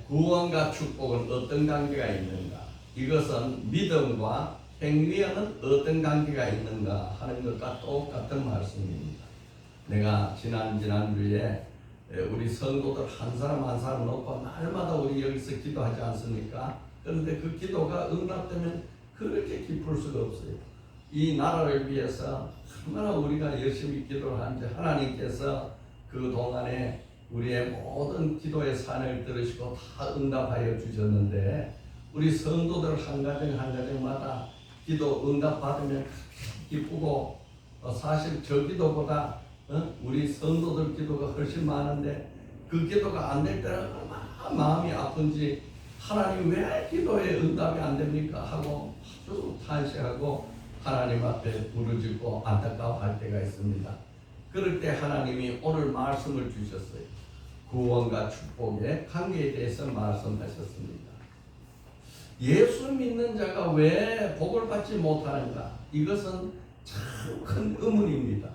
구원과 축복은 어떤 관계가 있는가? 이것은 믿음과 행위에는 어떤 관계가 있는가 하는 것과 똑같은 말씀입니다. 내가 지난주에 우리 성도들 한 사람 한 사람 놓고 날마다 우리 여기서 기도하지 않습니까? 그런데 그 기도가 응답되면 그렇게 기쁠 수가 없어요. 이 나라를 위해서 얼마나 우리가 열심히 기도를 하는지 하나님께서 그 동안에 우리의 모든 기도의 산을 들으시고 다 응답하여 주셨는데, 우리 성도들 한 가정 한 가정마다 기도 응답 받으면 기쁘고, 사실 저 기도보다 우리 성도들 기도가 훨씬 많은데 그 기도가 안 될 때는 얼마나 마음이 아픈지, 하나님 왜 기도에 응답이 안 됩니까 하고 아주 탄식하고 하나님 앞에 부르짖고 안타까워할 때가 있습니다. 그럴 때 하나님이 오늘 말씀을 주셨어요. 구원과 축복의 관계에 대해서 말씀하셨습니다. 예수 믿는 자가 왜 복을 받지 못하는가? 이것은 참 큰 의문입니다.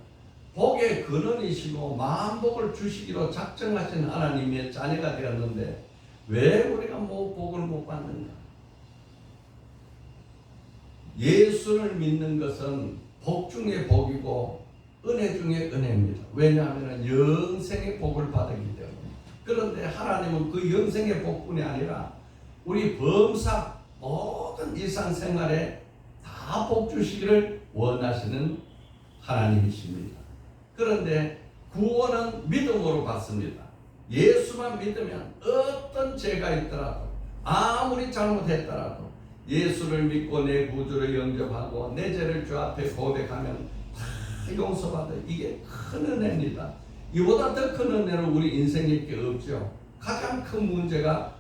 복의 근원이시고 만복을 주시기로 작정하신 하나님의 자녀가 되었는데 왜 우리가 복을 못 받는가? 예수를 믿는 것은 복 중에 복이고 은혜 중에 은혜입니다. 왜냐하면 영생의 복을 받았기 때문에. 그런데 하나님은 그 영생의 복뿐이 아니라 우리 범사 모든 일상생활에 다 복 주시기를 원하시는 하나님이십니다. 그런데 구원은 믿음으로 받습니다. 예수만 믿으면 어떤 죄가 있더라도, 아무리 잘못했더라도 예수를 믿고 내 구주를 영접하고 내 죄를 주 앞에 고백하면 다 용서받아. 이게 큰 은혜입니다. 이보다 더 큰 은혜는 우리 인생에 없죠. 가장 큰 문제가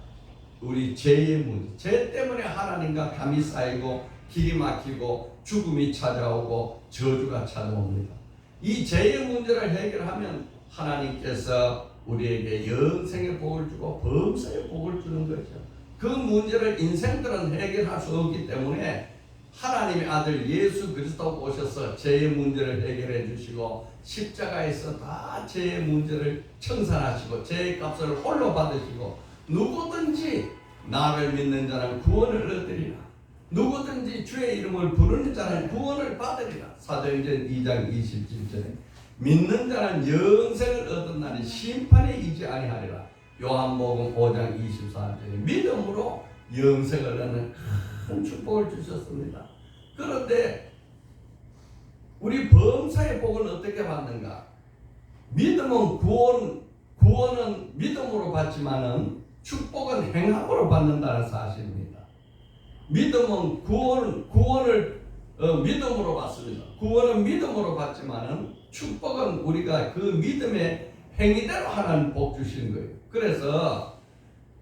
우리 죄의 문제. 죄 때문에 하나님과 감이 쌓이고 길이 막히고 죽음이 찾아오고 저주가 찾아옵니다. 이 죄의 문제를 해결하면 하나님께서 우리에게 영생의 복을 주고 범사의 복을 주는 거죠. 그 문제를 인생들은 해결할 수 없기 때문에 하나님의 아들 예수 그리스도 오셔서 죄의 문제를 해결해 주시고 십자가에서 다 죄의 문제를 청산하시고 죄의 값을 홀로 받으시고, 누구든지 나를 믿는 자는 구원을 얻으리라, 누구든지 주의 이름을 부르는 자는 구원을 받으리라. 사도행전 2장 27절에 믿는 자는 영생을 얻었나니 심판에 이지 아니하리라. 요한복음 5장 24절에 믿음으로 영생을 얻는 큰 축복을 주셨습니다. 그런데 우리 범사의 복은 어떻게 받는가? 믿음은 구원은 믿음으로 받지만은 축복은 행함으로 받는다는 사실입니다. 믿음은 구원을 믿음으로 받습니다. 구원은 믿음으로 받지만은 축복은 우리가 그 믿음의 행위대로 하나님 복 주시는 거예요. 그래서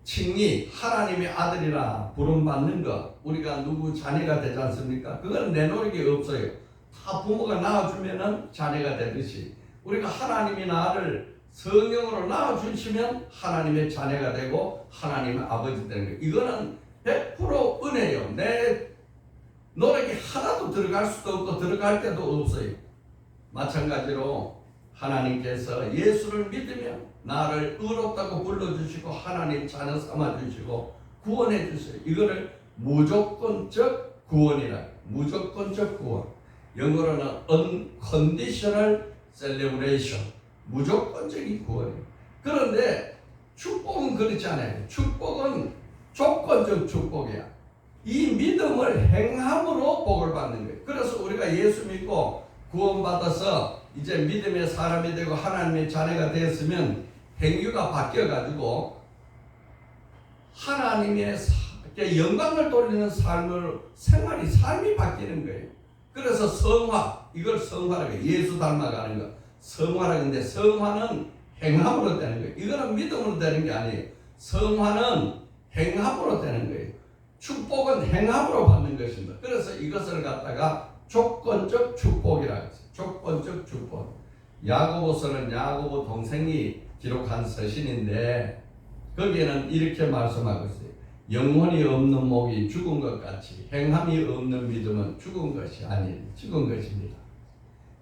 칭의 하나님의 아들이라 부름받는 것, 우리가 누구 자녀가 되지 않습니까? 그건 내 노력이 없어요. 다 부모가 낳아주면은 자녀가 되듯이 우리가 하나님이 나를 성령으로 낳아주시면 하나님의 자녀가 되고 하나님의 아버지 되는 거예요. 이거는 100% 은혜예요. 내 노력이 하나도 들어갈 수도 없고 들어갈 때도 없어요. 마찬가지로 하나님께서 예수를 믿으면 나를 의롭다고 불러주시고 하나님 자녀 삼아주시고 구원해 주세요. 이거를 무조건적 구원이라. 무조건적 구원. 영어로는 unconditional salvation. 무조건적인 구원이에요. 그런데 축복은 그렇지 않아요. 축복은 조건적 축복이야. 이 믿음을 행함으로 복을 받는 거예요. 그래서 우리가 예수 믿고 구원받아서 이제 믿음의 사람이 되고 하나님의 자녀가 되었으면 행위가 바뀌어가지고 하나님의 영광을 돌리는 삶이 바뀌는 거예요. 그래서 성화, 이걸 성화라고 해요. 예수 닮아가는 거. 성화라고 하는데 성화는 행함으로 되는 거예요. 이거는 믿음으로 되는 게 아니에요. 성화는 행함으로 되는 거예요. 축복은 행함으로 받는 것입니다. 그래서 이것을 갖다가 조건적 축복이라고 했어요. 조건적 축복. 야고보서는 야고보 동생이 기록한 서신인데 거기에는 이렇게 말씀하고 있어요. 영혼이 없는 목이 죽은 것 같이 행함이 없는 믿음은 죽은 것이 아닌 죽은 것입니다.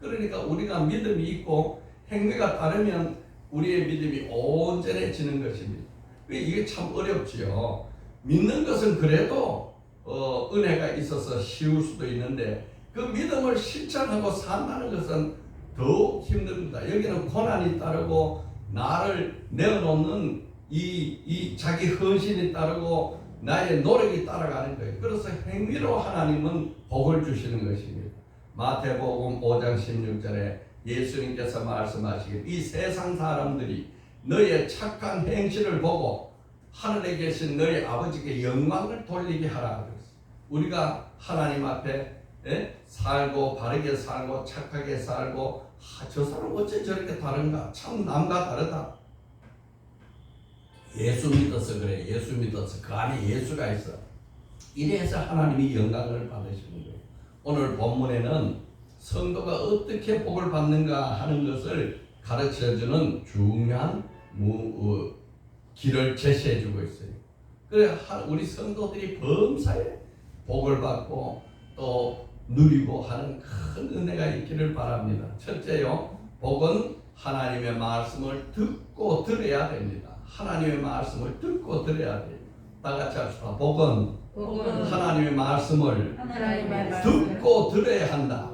그러니까 우리가 믿음이 있고 행위가 따르면 우리의 믿음이 온전해지는 것입니다. 이게 참 어렵지요. 믿는 것은 그래도 은혜가 있어서 쉬울 수도 있는데 그 믿음을 실천하고 산다는 것은 더욱 힘듭니다. 여기는 고난이 따르고 나를 내어놓는 이 자기 헌신이 따르고 나의 노력이 따라가는 거예요. 그래서 행위로 하나님은 복을 주시는 것입니다. 마태복음 5장 16절에 예수님께서 말씀하시길 이 세상 사람들이 너의 착한 행실을 보고 하늘에 계신 너희 아버지께 영광을 돌리게 하라. 우리가 하나님 앞에 살고 바르게 살고 착하게 살고 저 사람 어째 저렇게 다른가? 참 남과 다르다. 예수 믿어서 그래. 예수 믿어서 그 안에 예수가 있어. 이래서 하나님이 영광을 받으시는 거예요. 오늘 본문에는 성도가 어떻게 복을 받는가 하는 것을 가르쳐주는 중요한 길을 제시해주고 있어요. 그래 우리 성도들이 범사에 복을 받고 또 누리고 하는 큰 은혜가 있기를 바랍니다. 첫째요, 복은 하나님의 말씀을 듣고 들어야 됩니다. 하나님의 말씀을 듣고 들어야 돼요. 다 같이 합시다. 복은 하나님의 말씀을 듣고 들어야 한다.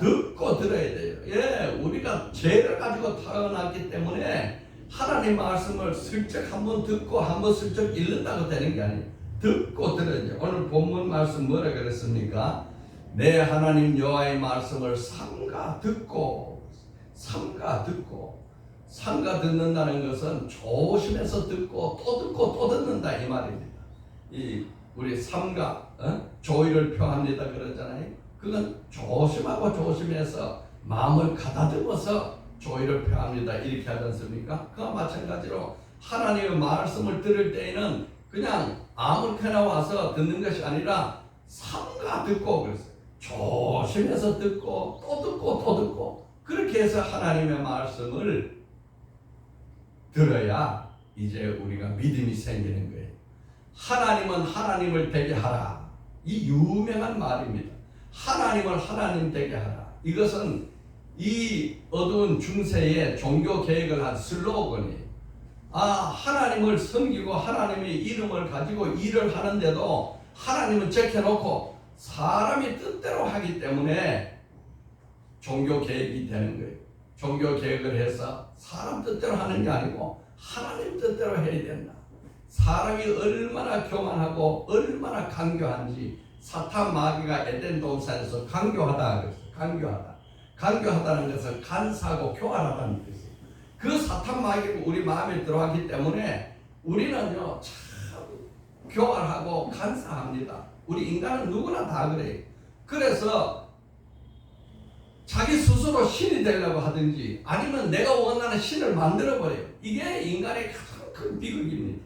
듣고 들어야 돼요. 예, 우리가 죄를 가지고 태어났기 때문에 하나님 말씀을 슬쩍 한번 듣고 한번 슬쩍 읽는다고 되는 게 아니에요. 듣고 들어야죠. 오늘 본문 말씀 뭐라 그랬습니까? 내 하나님 여호와의 말씀을 삼가 듣고 듣는다는 것은 조심해서 듣고 또 듣는다 이 말입니다. 우리 삼가 조의를 표합니다 그러잖아요. 그건 조심해서 마음을 가다듬어서 조의를 표합니다 이렇게 하지 않습니까? 그와 마찬가지로 하나님의 말씀을 들을 때에는 그냥 아무렇게나 와서 듣는 것이 아니라 삼가 듣고 그랬어요. 조심해서 듣고 또 듣고 그렇게 해서 하나님의 말씀을 들어야 이제 우리가 믿음이 생기는 거예요. 하나님은 하나님을 되게 하라. 이 유명한 말입니다. 하나님을 하나님 되게 하라. 이것은 이 어두운 중세에 종교 개혁을 한 슬로건이에요. 하나님을 섬기고 하나님의 이름을 가지고 일을 하는데도 하나님은 제껴놓고 사람이 뜻대로 하기 때문에 종교 개혁이 되는 거예요. 종교 개혁을 해서 사람 뜻대로 하는 게 아니고 하나님 뜻대로 해야 된다. 사람이 얼마나 교만하고 얼마나 강교한지 사탄 마귀가 에덴 동산에서 강교하다 그랬어요. 강교하다는 것은 간사하고 교활하다는 뜻이에요. 그 사탄 마귀가 우리 마음에 들어왔기 때문에 우리는요 참 교활하고 간사합니다. 우리 인간은 누구나 다 그래요. 그래서 자기 스스로 신이 되려고 하든지 아니면 내가 원하는 신을 만들어버려요. 이게 인간의 가장 큰 비극입니다.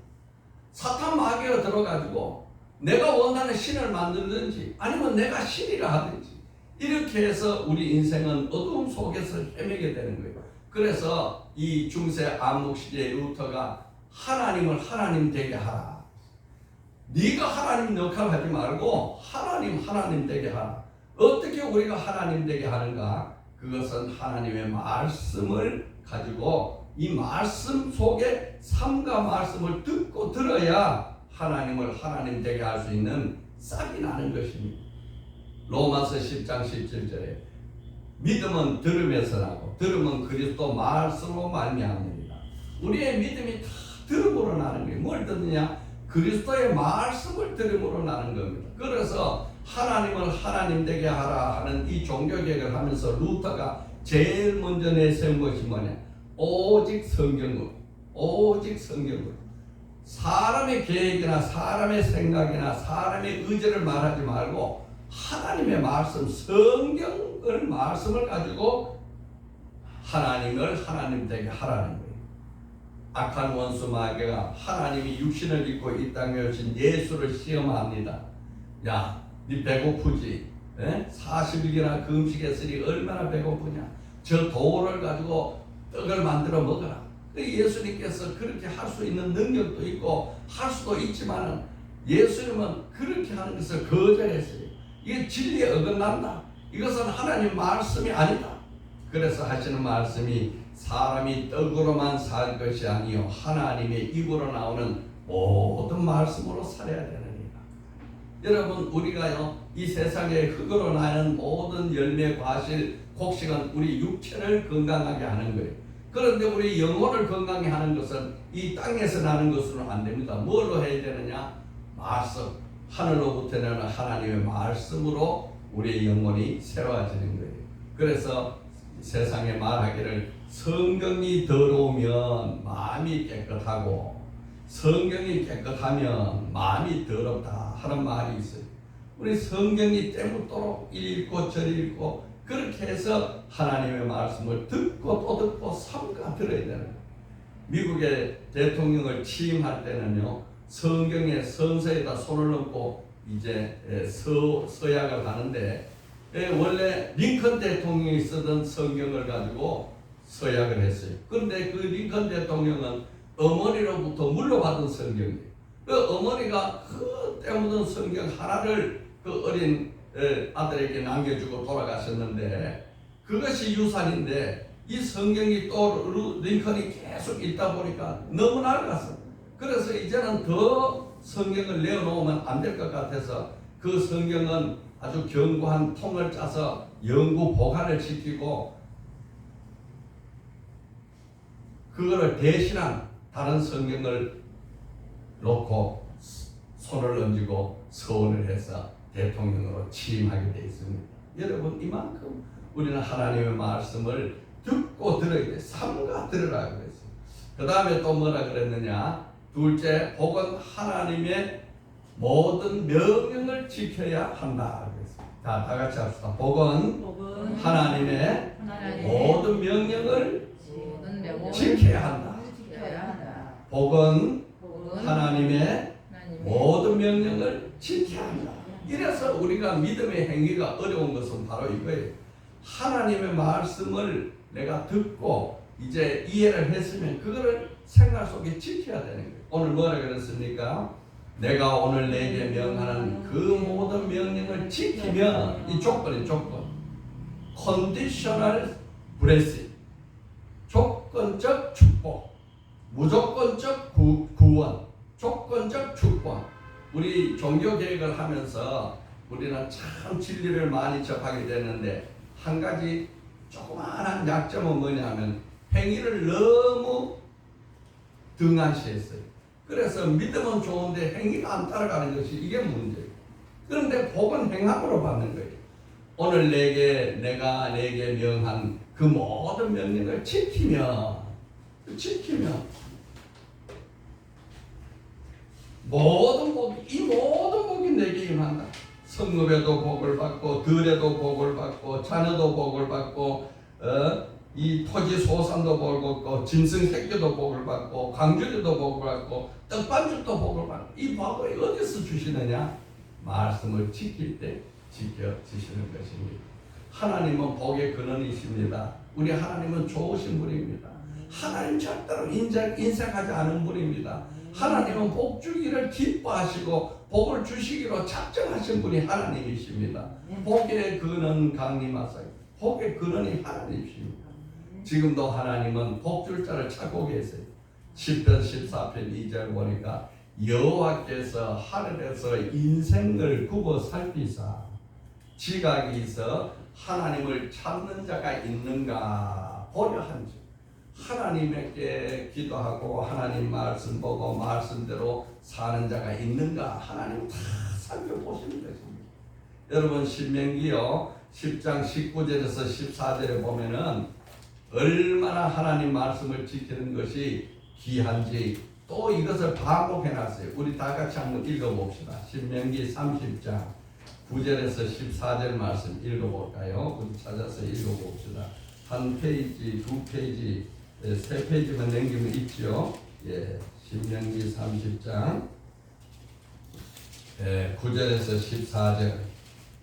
사탄 마귀가 들어가지고 내가 원하는 신을 만들든지 아니면 내가 신이라 하든지 이렇게 해서 우리 인생은 어두움 속에서 헤매게 되는 거예요. 그래서 이 중세 암묵 시대의 루터가 하나님을 하나님 되게 하라. 네가 하나님 역할을 하지 말고 하나님 되게 하라. 어떻게 우리가 하나님 되게 하는가? 그것은 하나님의 말씀을 가지고 이 말씀 속에 삼가 말씀을 듣고 들어야 하나님을 하나님 되게 할 수 있는 싹이 나는 것입니다. 로마서 10장 17절에 믿음은 들음에서 나고 들음은 그리스도 말씀으로 말미암습니다. 우리의 믿음이 다 들음으로 나는 거예요. 뭘 듣느냐? 그리스도의 말씀을 들음으로 나는 겁니다. 그래서 하나님을 하나님 되게 하라 하는 이 종교개혁을 하면서 루터가 제일 먼저 내세운 것이 뭐냐? 오직 성경으로. 사람의 계획이나 사람의 생각이나 사람의 의지를 말하지 말고 하나님의 말씀, 성경을 말씀을 가지고 하나님을 하나님 되게 하라는 거예요. 악한 원수 마귀가 하나님이 육신을 입고 이 땅에 오신 예수를 시험합니다. 야, 네 배고프지? 40일이나 금식했으니 얼마나 배고프냐? 저 돌을 가지고 떡을 만들어 먹어라. 예수님께서 그렇게 할 수 있는 능력도 있고 할 수도 있지만 예수님은 그렇게 하는 것을 거절했어요. 이게 진리에 어긋난다. 이것은 하나님 말씀이 아니다. 그래서 하시는 말씀이 사람이 떡으로만 살 것이 아니요 하나님의 입으로 나오는 모든 말씀으로 살아야 되느니라. 여러분, 우리가요 이 세상에 흙으로 나는 모든 열매, 과실, 곡식은 우리 육체를 건강하게 하는 거예요. 그런데 우리 영혼을 건강히 하는 것은 이 땅에서 나는 것으로는 안 됩니다. 뭘로 해야 되느냐? 말씀, 하늘로부터 나는 하나님의 말씀으로 우리의 영혼이 새로워지는 거예요. 그래서 세상에 말하기를 성경이 더러우면 마음이 깨끗하고 성경이 깨끗하면 마음이 더럽다 하는 말이 있어요. 우리 성경이 때묻도록 읽고 절 읽고 그렇게 해서 하나님의 말씀을 듣고 또 듣고 삼가 들어야 되는 거예요. 미국의 대통령을 취임할 때는요 성경의 선서에다 손을 얹고 이제 서약을 하는데 원래 링컨 대통령이 쓰던 성경을 가지고 서약을 했어요. 그런데 그 링컨 대통령은 어머니로부터 물려받은 성경이에요. 그 어머니가 그 때묻은 성경 하나를 그 어린 아들에게 남겨주고 돌아가셨는데 그것이 유산인데 이 성경이 또 링컨이 계속 읽다 보니까 너무 낡았어. 그래서 이제는 더 성경을 내어놓으면 안 될 것 같아서 그 성경은 아주 견고한 통을 짜서 영구 보관을 시키고 그거를 대신한 다른 성경을 놓고 손을 얹고 서원을 해서 대통령으로 취임하게 되어 있습니다. 여러분, 이만큼 우리는 하나님의 말씀을 듣고 들어야 돼. 삼가 들으라고 그랬어요. 그 다음에 또 뭐라 그랬느냐? 둘째, 복은 하나님의 모든 명령을 지켜야 한다 그랬어요. 자, 다 같이 합시다. 복은 하나님의 모든 명령을 지켜야 한다. 복은 하나님의 모든 명령을 지켜야 한다. 이래서 우리가 믿음의 행위가 어려운 것은 바로 이거예요. 하나님의 말씀을 내가 듣고 이제 이해를 했으면 그거를 생활 속에 지켜야 되는 거예요. 오늘 뭐라 그랬습니까? 내가 오늘 내게 명하는 그 모든 명령을 지키면 이 조건이 조건. conditional blessing. 조건적 축복. 무조건적 구원. 조건적 축복. 우리 종교 개혁을 하면서 우리는 참 진리를 많이 접하게 되는데 한 가지 조그마한 약점은 뭐냐면 행위를 너무 등한시했어요. 그래서 믿음은 좋은데 행위가 안 따라가는 것이 이게 문제예요. 그런데 복은 행함으로 받는 거예요. 오늘 내가 내게 명한 그 모든 명령을 지키면 모든 복이 내게 임한다. 성읍에도 복을 받고 들에도 복을 받고 자녀도 복을 받고 이 토지 소산도 복을 받고 짐승 새끼도 복을 받고 광주리도 복을 받고 떡반죽도 복을 받고 이 복을 어디서 주시느냐? 말씀을 지킬 때 지켜주시는 것입니다. 하나님은 복의 근원이십니다. 우리 하나님은 좋으신 분입니다. 하나님 절대로 인색하지 않은 분입니다. 하나님은 복 주기를 기뻐하시고 복을 주시기로 작정하신 분이 하나님이십니다. 복의 근원 강림하사요. 복의 근원이 하나님이십니다. 지금도 하나님은 복 줄 자를 찾고 계세요. 10편 14편 2절 보니까 여호와께서 하늘에서 인생을 굽어 살피사 지각이 있어 하나님을 찾는 자가 있는가 보려 한즉. 하나님에게 기도하고 하나님 말씀 보고 말씀대로 사는 자가 있는가 하나님 다 살펴보시는 것입니다. 여러분, 신명기요 10장 19절에서 14절에 보면은 얼마나 하나님 말씀을 지키는 것이 귀한지 또 이것을 반복해놨어요. 우리 다 같이 한번 읽어봅시다. 신명기 30장 9절에서 14절 말씀 읽어볼까요? 우리 찾아서 읽어봅시다. 한 페이지, 두 페이지, 세 페이지만 넘기면 있죠. 예, 신명기 30장 9절에서 14절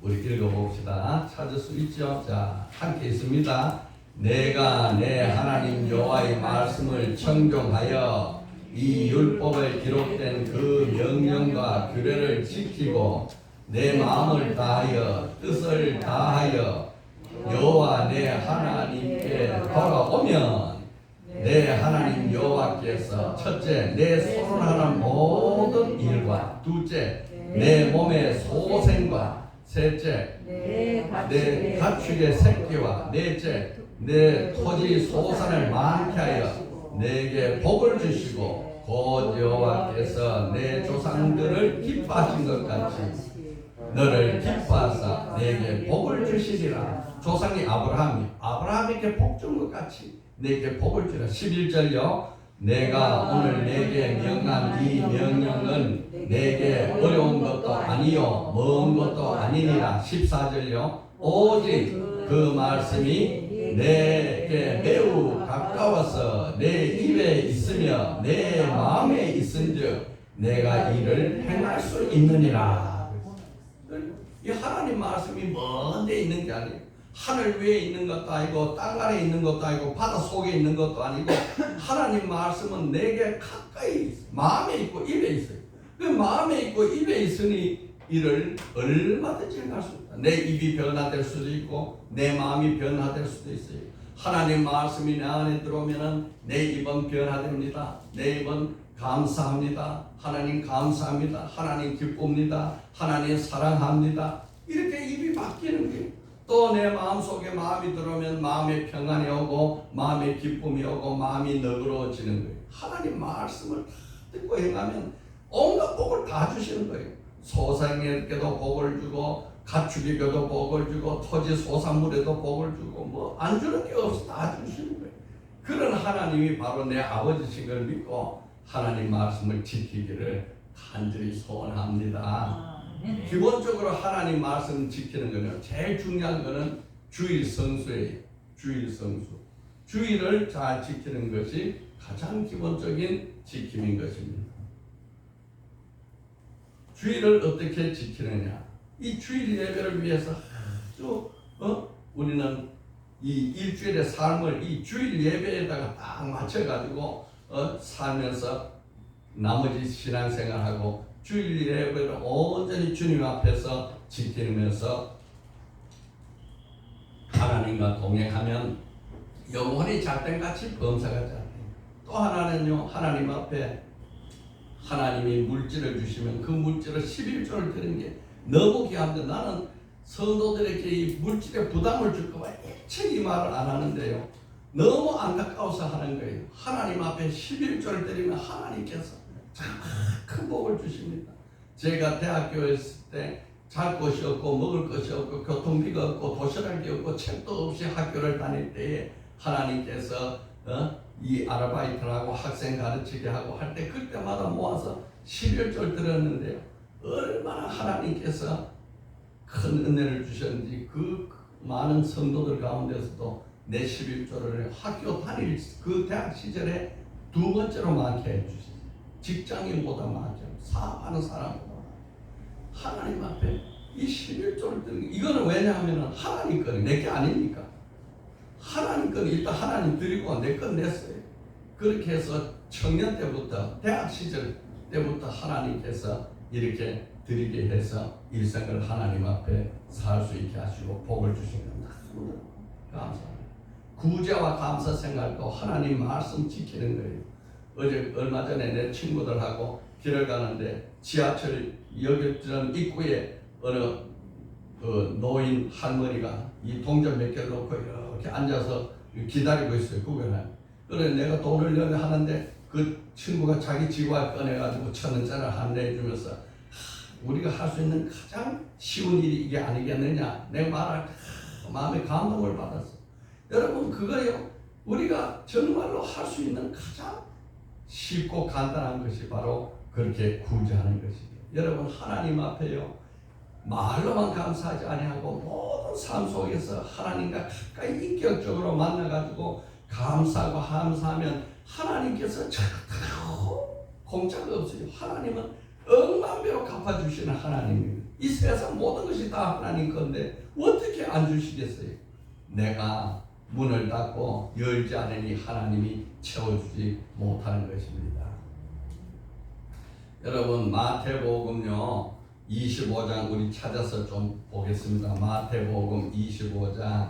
우리 읽어봅시다. 찾을 수 있죠? 자, 함께 있습니다. 내가 내 하나님 여호와의 말씀을 청종하여 이 율법에 기록된 그 명령과 규례를 지키고 내 마음을 다하여 뜻을 다하여 여호와 내 하나님께 돌아오면 내 하나님 여호와께서 첫째 내 손으로 하는 모든 일과 둘째 내 몸의 소생과 셋째 내 가축의 새끼와 넷째 내 토지 소산을 많게 하여 내게 복을 주시고 곧 여호와께서 내 조상들을 기뻐하신 것 같이 너를 기뻐하사 내게 복을 주시리라. 조상이 아브라함에게 복 준 것 같이 내게 복을 주라. 11절요. 내가 오늘 내게 명한 이 명령은 내게 어려운 것도 아니요 먼 것도 아니니라. 14절요. 오직 그 말씀이 내게 매우 가까워서 내 입에 있으며 내 마음에 있은즉 내가 이를 행할 수 있느니라. 이 하나님 말씀이 먼 데 있는 게 아니에요. 하늘 위에 있는 것도 아니고 땅 아래에 있는 것도 아니고 바다 속에 있는 것도 아니고 하나님 말씀은 내게 가까이 있어요. 마음에 있고 입에 있어요. 그 마음에 있고 입에 있으니 이를 얼마든지 행할 수 있다. 내 입이 변화될 수도 있고 내 마음이 변화될 수도 있어요. 하나님 말씀이 내 안에 들어오면은 내 입은 변화됩니다. 내 입은 감사합니다. 하나님 감사합니다. 하나님 기쁩니다. 하나님 사랑합니다. 이렇게 입이 바뀌는 거예요. 또 내 마음속에 마음이 들어오면 마음의 평안이 오고 마음의 기쁨이 오고 마음이 너그러워지는 거예요. 하나님 말씀을 다 듣고 행하면 온갖 복을 다 주시는 거예요. 소생에게도 복을 주고 가축에게도 복을 주고 토지 소산물에도 복을 주고 뭐 안 주는 게 없어 다 주시는 거예요. 그런 하나님이 바로 내 아버지신 걸 믿고 하나님 말씀을 지키기를 간절히 소원합니다. 기본적으로 하나님 말씀 지키는 거는 제일 중요한 거는 주일 성수예요. 주일 성수. 주일을 잘 지키는 것이 가장 기본적인 지킴인 것입니다. 주일을 어떻게 지키느냐? 이 주일 예배를 위해서 아주 우리는 이 일주일의 삶을 이 주일 예배에다가 딱 맞춰가지고 살면서 나머지 신앙생활하고 주일 예배를 온전히 주님 앞에서 지키면서 하나님과 동행하면 영원히 잘된같이 범사가 잘. 또 하나는요, 하나님 앞에 하나님이 물질을 주시면 그 물질을 11조를 드리는 게 너무 귀한데 나는 성도들에게 이 물질에 부담을 줄까 봐 일체 이 말을 안 하는데요. 너무 안타까워서 하는 거예요. 하나님 앞에 11조를 드리면 하나님께서 큰 복을 주십니다. 제가 대학교에 있을 때 잘 것이 없고 먹을 것이 없고 교통비가 없고 도시락이 없고 책도 없이 학교를 다닐 때에 하나님께서 이 아르바이트를 하고 학생 가르치게 하고 할 때 그때마다 모아서 11조를 드렸는데요. 얼마나 하나님께서 큰 은혜를 주셨는지 그 많은 성도들 가운데서도 내 11조를 학교 다닐 그 대학 시절에 두 번째로 많게 해주셨어요. 직장인보다 많게, 사업하는 사람보다 많게. 하나님 앞에 이 11조를 드리는 이거는 왜냐하면 하나님 거는 내 게 아니니까. 하나님 거는 일단 하나님 드리고 내 건 냈어요. 그렇게 해서 청년 때부터 대학 시절 때부터 하나님께서 이렇게 드리게 해서 일생을 하나님 앞에 살 수 있게 하시고 복을 주신 겁니다. 감사합니다. 구제와 감사 생활도 하나님 말씀 지키는 거예요. 어제 얼마 전에 내 친구들하고 길을 가는데 지하철 역전 입구에 어느 그 노인 할머니가 이 동전 몇 개를 놓고 이렇게 앉아서 기다리고 있어요. 구경을. 그래 내가 돈을 내려 하는데 그 친구가 자기 지갑 꺼내가지고 1,000원짜리를 한대해 주면서 우리가 할 수 있는 가장 쉬운 일이 이게 아니겠느냐 내 말을 마음에 감동을 받았어. 여러분 그거요 우리가 정말로 할 수 있는 가장 쉽고 간단한 것이 바로 그렇게 구제하는 것이죠. 여러분 하나님 앞에요 말로만 감사하지 아니하고 모든 삶 속에서 하나님과 가까이 인격적으로 만나가지고 감사하고 감사하면 하나님께서 공짜가 없어요. 하나님은 억만배로 갚아주시는 하나님입니다. 이 세상 모든 것이 다 하나님 건데 어떻게 안 주시겠어요? 내가 문을 닫고 열지 않으니 하나님이 채워주지 못하는 것입니다. 여러분 마태복음요 25장 우리 찾아서 좀 보겠습니다. 마태복음 25장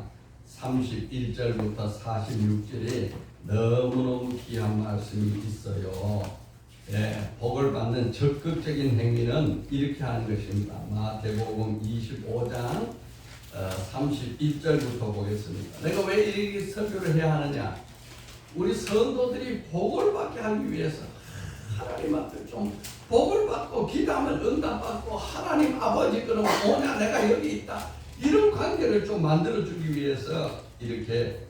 31절부터 46절에 너무너무 귀한 말씀이 있어요. 예, 복을 받는 적극적인 행위는 이렇게 하는 것입니다. 마태복음 25장 31절부터 보겠습니다. 내가 왜 이렇게 설교를 해야 하느냐? 우리 성도들이 복을 받게 하기 위해서 하나님한테 좀 복을 받고 기도하면 응답받고 하나님 아버지 그럼 오냐 내가 여기 있다 이런 관계를 좀 만들어주기 위해서 이렇게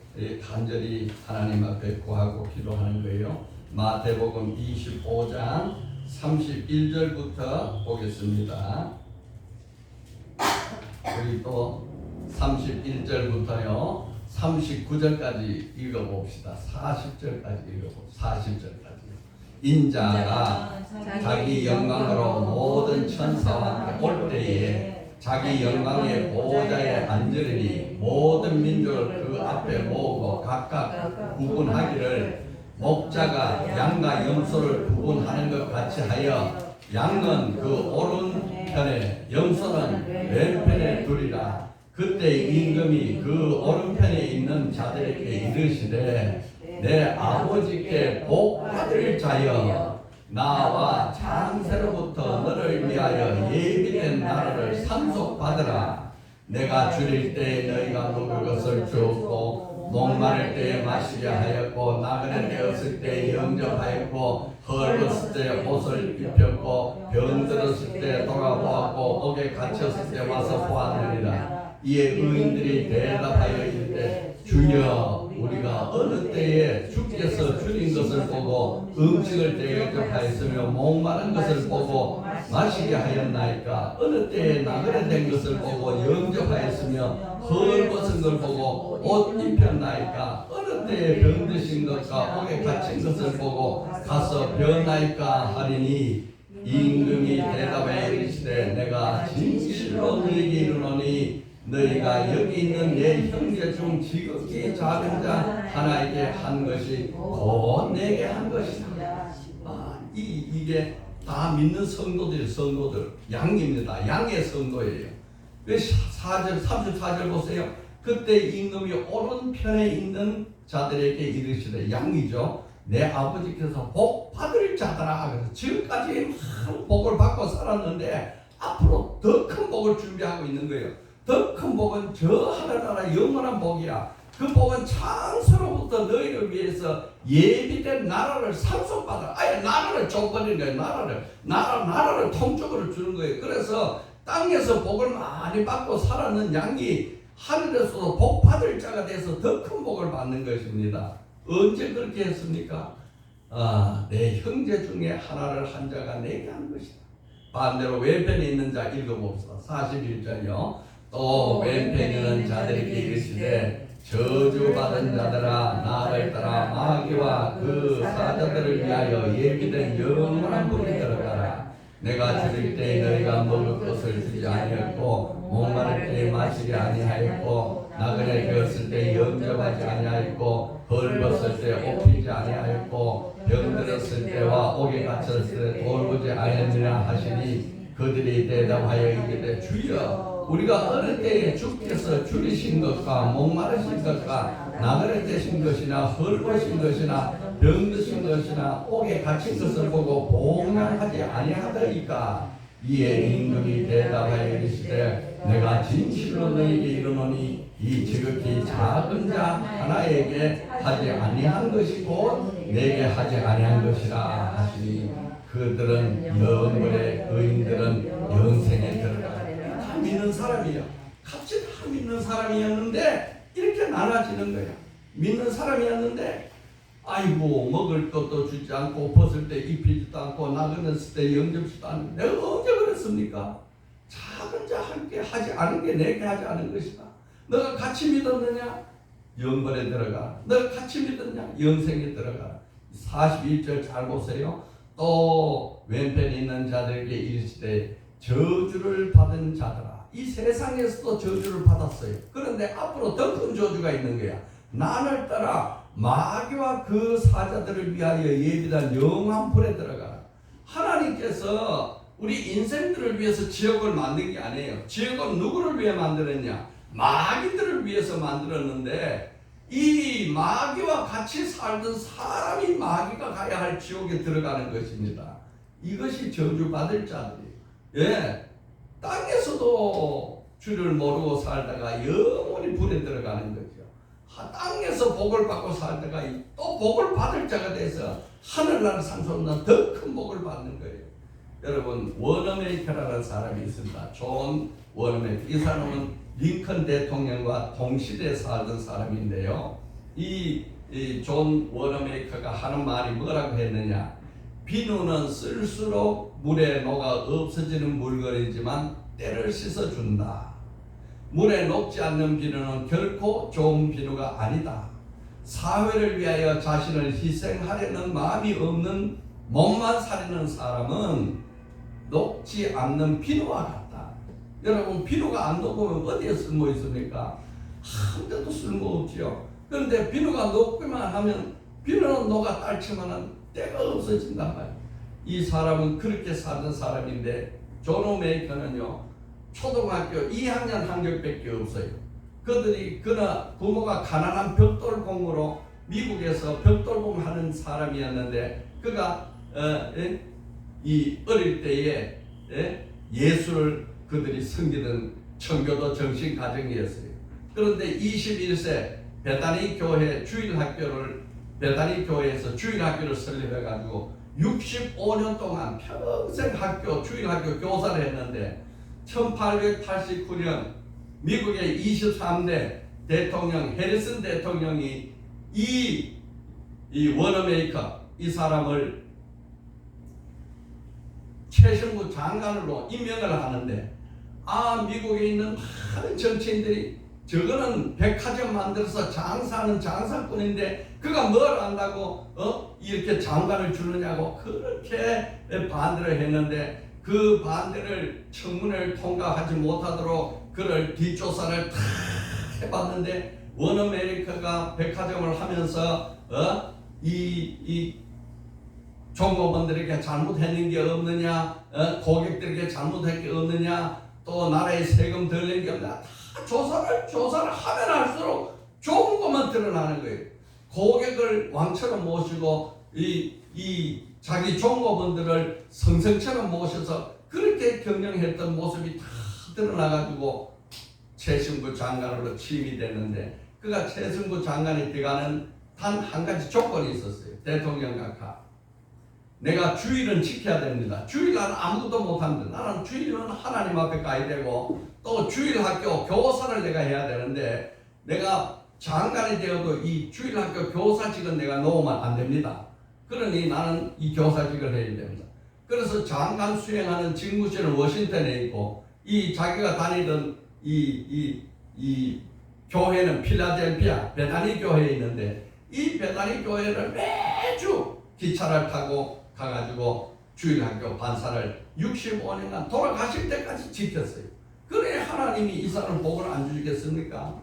간절히 하나님 앞에 구하고 기도하는 거예요. 마태복음 25장 31절부터 보겠습니다. 우리 또 31절부터요 39절까지 읽어봅시다. 40절까지 읽어봅시다. 40절까지. 인자가 자기 영광으로 모든 천사와 함께 올 때에 자기 영광의 보호자에 앉으리니 모든 민족을 그 앞에 모으고 각각 구분하기를 목자가 양과 염소를 구분하는 것 같이 하여 양은 그 오른편에 염소는 왼편에 두리라. 그때 임금이 그 오른편에 있는 자들에게 이르시되 내 아버지께 복 받을 자여 나와 창세로부터 너를 위하여 예비된 나라를 상속받으라. 내가 줄일 때 너희가 먹을 것을 주었고 목마를 때에 마시게 하였고 나그네 되었을 때 영접하였고 헐벗을 때 옷을 입혔고 병들었을 때 돌아보았고 옥에 갇혔을 때 와서 보았느니라. 이에 의인들이 대답하여 이르되 주여 우리가 어느 때에 주께서 줄인 것을 보고 음식을 대접하였으며 목마른 것을 보고 마시게 하였나이까? 어느 때에 나그네 된 것을 보고 영접하였으며 헐벗은 걸 보고 옷 입혔나이까? 어느 때에 병드신 것과 옥에 갇힌 것을 보고 가서 변나이까 하리니 임금이 대답하여 이르시되 내가 진실로 너희에게 이르노니 너희가 여기 있는 내 형제 중 지극히 작은 자 하나에게 한 것이 곧 내게 한 것이다. 이게 다 믿는 성도들 양입니다. 양의 성도예요. 4절 34절 보세요. 그때 임금이 오른편에 있는 자들에게 이르시되 양이죠. 내 아버지께서 복 받을 자들아. 그래서 지금까지 많은 복을 받고 살았는데 앞으로 더 큰 복을 준비하고 있는 거예요. 더 큰 복은 저 하늘나라 영원한 복이야. 그 복은 창세로부터 너희를 위해서 예비된 나라를 상속받아. 아예 나라를 줘버리는 거예요. 나라를 통쪽으로 주는 거예요. 그래서 땅에서 복을 많이 받고 살았는 양이 하늘에서도 복 받을 자가 돼서 더 큰 복을 받는 것입니다. 언제 그렇게 했습니까? 내 형제 중에 하나를 한 자가 내게 한 것이다. 반대로 왼편에 있는 자 읽어봅시다. 41절이요. 또 왼편에 있는 자들에게 이르시되 저주받은 자들아 나를 따라 마귀와 그 사자들을 위하여 예비된 영원한 불이 들어가라. 내가 줄일 때 너희가 먹을 것을 주지 아니하였고 목마를 때 마시지 아니하였고 나그네 되었을 때 영접하지 아니하였고 헐벗을 때 옷피지 아니하였고 병들었을 때와 옥에 갇혔을 때 돌보지 아니하느냐 하시니 그들이 대답하여 이르되 주여 우리가 어느 때에 주께서 줄이신 것과 목마르신 것과 나그네 되신 것이나 헐벗은 것이나 병드신 것이나 옥에 갇힌 것을 보고 봉양하지 아니하더이까? 이에 임금이 대답하여 이르시되 내가 진실로 너희에게 이르노니 이 지극히 작은 자 하나에게 하지 아니한 것이 곧 내게 하지 아니한 것이라 하시니 그들은 영원에 의인들은 영생에 들어가리라. 다 믿는 사람이에요. 같이 다 믿는 사람이었는데 이렇게 나눠지는 거예요. 믿는 사람이었는데 아이고 먹을 것도 주지 않고 벗을 때 입히지도 않고 나그네였을 때 영접지도 않고 내가 언제 그랬습니까? 작은 자 함께 하지 않은 게 내게 하지 않은 것이다. 너가 같이 믿었느냐? 영벌에 들어가. 너가 같이 믿었냐? 영생에 들어가. 41절 잘 보세요. 또 왼편에 있는 자들에게 이르시되 저주를 받은 자들아. 이 세상에서도 저주를 받았어요. 그런데 앞으로 더 큰 저주가 있는 거야. 나를 따라 마귀와 그 사자들을 위하여 예비된 영원한 불에 들어가라. 하나님께서 우리 인생들을 위해서 지옥을 만든 게 아니에요. 지옥은 누구를 위해 만들었냐? 마귀들을 위해서 만들었는데 이 마귀와 같이 살던 사람이 마귀가 가야 할 지옥에 들어가는 것입니다. 이것이 저주받을 자들이에요. 예, 땅에서도 주를 모르고 살다가 영원히 불에 들어가는 거죠. 땅에서 복을 받고 살다가 또 복을 받을 자가 돼서 하늘나라 상속나 더 큰 복을 받는 거예요. 여러분, 워너메이커라는 사람이 있습니다. 존 워너메이커. 이 사람은 링컨 대통령과 동시대에 살던 사람인데요. 이 존 워너메이커가 하는 말이 뭐라고 했느냐? 비누는 쓸수록 물에 녹아 없어지는 물건이지만 때를 씻어준다. 물에 녹지 않는 비누는 결코 좋은 비누가 아니다. 사회를 위하여 자신을 희생하려는 마음이 없는 몸만 사리는 사람은 녹지 않는 비누와 같다. 여러분, 비누가 안 녹으면 어디에 쓸모 있습니까? 한 데도 쓸모 없지요. 그런데 비누가 녹기만 하면 비누는 녹아 딸치만은 때가 없어진단 말이에요. 이 사람은 그렇게 살던 사람인데 존 워너메이커는요, 초등학교 2학년 한격밖에 없어요. 그들이 그나 부모가 가난한 벽돌공으로 미국에서 벽돌공 하는 사람이었는데 그가 이 어릴 때에 예수를 그들이 섬기던 청교도 정신 가정이었어요. 그런데 21세 베다니 교회 베다니 교회에서 주일학교를 설립해 가지고 65년 동안 평생 주일학교 교사를 했는데 1889년 미국의 23대 대통령 해리슨 대통령이 이 워너메이커 이 사람을 최신부 장관으로 임명을 하는데 미국에 있는 많은 정치인들이 저거는 백화점 만들어서 장사하는 장사꾼인데 그가 뭘 안다고 이렇게 장관을 주느냐고 그렇게 반대를 했는데 그 반대를 청문회를 통과하지 못하도록 그를 뒷조사를 다 해봤는데 워너메이커가 백화점을 하면서 이 종업원들에게 잘못했는 게 없느냐, 고객들에게 잘못한 게 없느냐, 또 나라에 세금 덜 낸 게 없느냐, 다 조사를 하면 할수록 좋은 것만 드러나는 거예요. 고객을 왕처럼 모시고 이 자기 종업원들을 성성처럼 모셔서 그렇게 경영했던 모습이 다 드러나가지고 최신부 장관으로 취임이 됐는데 그가 최신부 장관이 돼가는 단 한 가지 조건이 있었어요. 대통령 각하. 내가 주일은 지켜야 됩니다. 주일날은 아무것도 못합니다. 나는 주일은 하나님 앞에 가야 되고 또 주일학교 교사를 내가 해야 되는데 내가 장관이 되어도 이 주일학교 교사직은 내가 놓으면 안 됩니다. 그러니 나는 이 교사직을 해야 됩니다. 그래서 장관 수행하는 직무실은 워싱턴에 있고 이 자기가 다니던 이 교회는 필라델피아 베다니 교회에 있는데 이 베다니 교회를 매주 기차를 타고 가가지고 주일학교 반사를 65년간 돌아가실 때까지 지켰어요. 그래 하나님이 이 사람 복을 안 주겠습니까?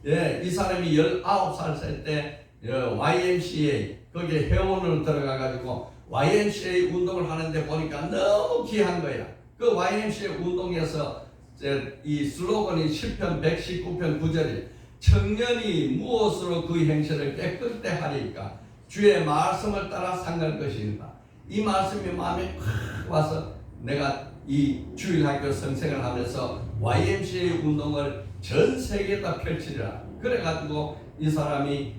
예, 이 사람이 19살 때 YMCA 거기에 회원으로 들어가가지고 YMCA 운동을 하는데 보니까 너무 귀한 거야. 그 YMCA 운동에서 이 슬로건이 10편 119편 9절이 청년이 무엇으로 그 행실을 깨끗게 하리까 주의 말씀을 따라 상할 것입니다. 이 말씀이 마음에 확 와서 내가 이 주일학교 선생을 하면서 YMCA 운동을 전 세계에다 펼치리라. 그래가지고 이 사람이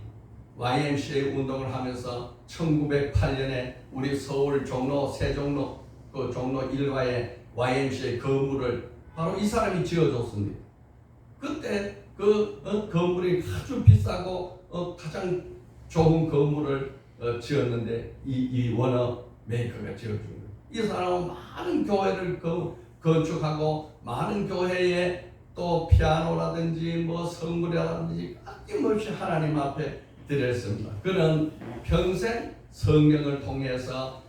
YMCA 운동을 하면서 1908년에 우리 서울 종로 세종로 그 종로 1가에 YMCA 건물을 바로 이 사람이 지어줬습니다. 그때 그 건물이 아주 비싸고 가장 좋은 건물을 지었는데 이 워너메이커가 지어준 거예요. 이 사람은 많은 교회를 건축하고 많은 교회에 또 피아노라든지 뭐 성물이라든지 아낌없이 하나님 앞에 드렸습니다. 그는 평생 성경을 통해서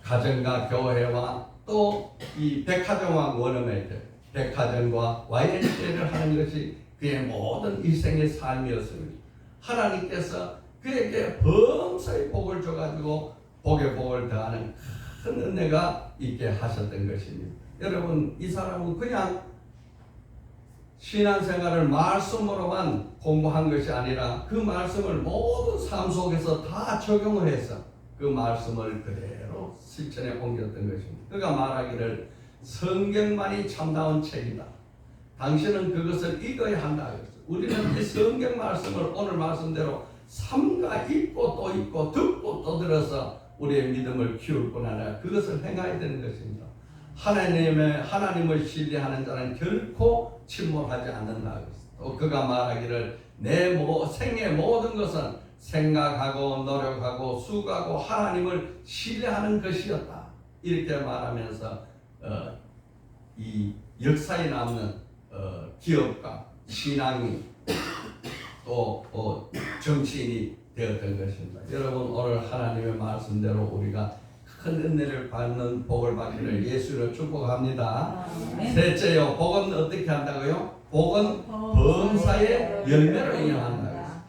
가정과 교회와 또 이 백화점과 워너메이커 백화점과 YMCA를 하는 것이 그의 모든 일생의 삶이었습니다. 하나님께서 그에게 범사의 복을 줘가지고 복의 복을 더하는 큰 은혜가 있게 하셨던 것입니다. 여러분 이 사람은 그냥 신앙생활을 말씀으로만 공부한 것이 아니라 그 말씀을 모든 삶 속에서 다 적용을 해서 그 말씀을 그대로 실천에 옮겼던 것입니다. 그가 말하기를 성경만이 참다운 책이다. 당신은 그것을 읽어야 한다. 우리는 이 성경 말씀을 오늘 말씀대로 삼가 읽고 또 읽고 듣고 또 들어서 우리의 믿음을 키울 뿐 아니라 그것을 행해야 되는 것입니다. 하나님을 신뢰하는 자는 결코 침몰하지 않는다. 또 그가 말하기를 내 생의 모든 것은 생각하고 노력하고 수고하고 하나님을 신뢰하는 것이었다. 이렇게 말하면서 이 역사에 남는 기업가, 신앙이 또 정치인이 되었던 것입니다. 여러분 오늘 하나님의 말씀대로 우리가 큰 은혜를 받는 복을 받기를 예수로 축복합니다. 셋째요, 복은 어떻게 한다고요? 복은 범사의 열매로 인하한다.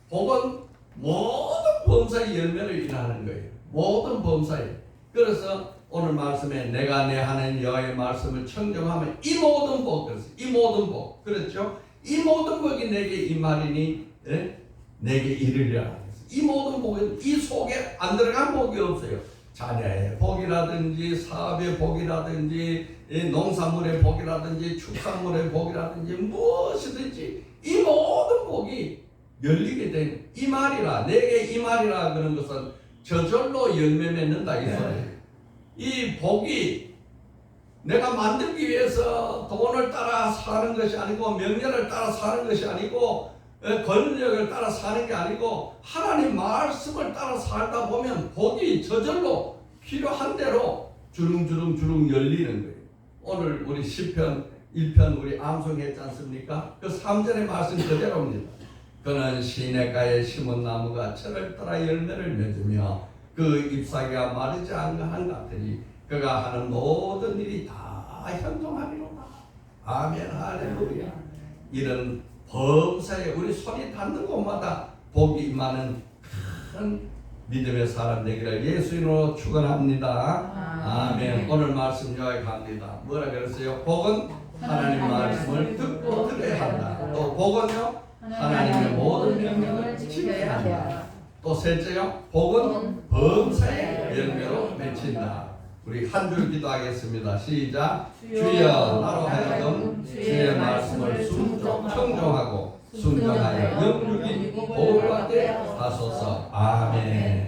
복은 모든 범사의 열매로 인하는 거예요. 모든 범사에. 그래서 오늘 말씀에 내가 내 하나님 여호와의 말씀을 청정하면 이 모든 복, 그래서 이 모든 복, 그렇죠? 이 모든 복이 내게 임하리니 내게 이르리라. 이 모든 복은 이 속에 안 들어간 복이 없어요. 자녀의 복이라든지 사업의 복이라든지 농산물의 복이라든지 축산물의 복이라든지 무엇이든지 이 모든 복이 열리게 된 이 말이라, 내게 이 말이라 그런 것은 저절로 열매 맺는다 이 소리예요. 이 복이 내가 만들기 위해서 돈을 따라 사는 것이 아니고 명예를 따라 사는 것이 아니고 권력을 따라 사는 게 아니고 하나님 말씀을 따라 살다 보면 복이 저절로 필요한 대로 주릉주릉 열리는 거예요. 오늘 우리 시편 1편 우리 암송했지 않습니까? 그 3절의 말씀 그대로입니다. 그는 시냇가에 심은 나무가 철을 따라 열매를 맺으며 그 잎사귀가 마르지 않은 같으니 그가 하는 모든 일이 다 현종하리로다. 아멘 할렐루야. 이런 범사에 우리 손이 닿는 곳마다 복이 임하는 큰 믿음의 사람 되기를 예수 이름으로 축원합니다. 아멘. 오늘 말씀 여기 갑니다. 뭐라 그랬어요? 복은 하나님 말씀을 듣고 들어야 한다. 또 복은요 하나님의 모든 명령을 지켜야 한다. 또 셋째요, 복은 범사의 열매로 맺힌다. 우리 한 줄 기도하겠습니다. 시작. 주여 나로 하여금 주의 말씀을 청종하고 순종하여 영육이 복을 받게 하소서. 아멘.